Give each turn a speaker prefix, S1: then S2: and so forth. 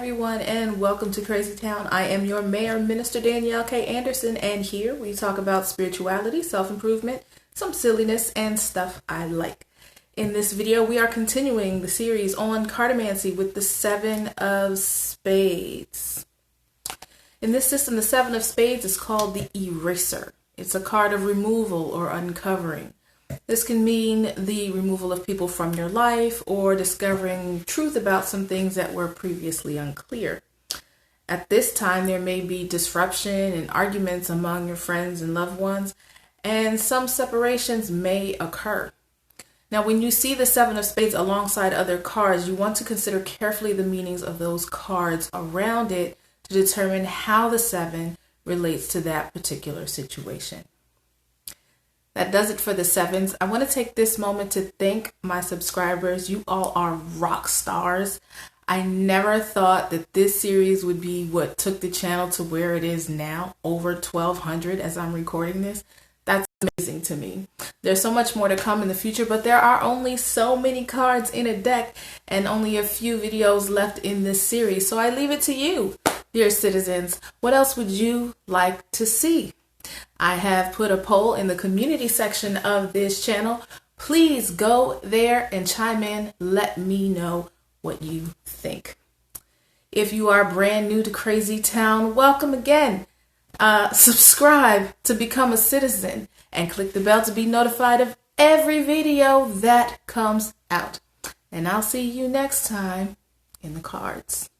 S1: everyone, and welcome to Crazy Town. I am your mayor, Minister Danielle K. Anderson, and here we talk about spirituality, self-improvement, some silliness, and stuff I like. In this video, we are continuing the series on Cartomancy with the 7 of Spades. In this system, the 7 of Spades is called the Eraser. It's a card of removal or uncovering. This can mean the removal of people from your life or discovering truth about some things that were previously unclear. At this time, there may be disruption and arguments among your friends and loved ones, and some separations may occur. Now, when you see the 7 of Spades alongside other cards, you want to consider carefully the meanings of those cards around it to determine how the 7 relates to that particular situation. That does it for the 7s. I want to take this moment to thank my subscribers. You all are rock stars. I never thought that this series would be what took the channel to where it is now, over 1,200 as I'm recording this. That's amazing to me. There's so much more to come in the future, but there are only so many cards in a deck and only a few videos left in this series. So I leave it to you, dear citizens. What else would you like to see? I have put a poll in the community section of this channel. Please go there and chime in. Let me know what you think. If you are brand new to Crazy Town, welcome again. Subscribe to become a citizen and click the bell to be notified of every video that comes out. And I'll see you next time in the cards.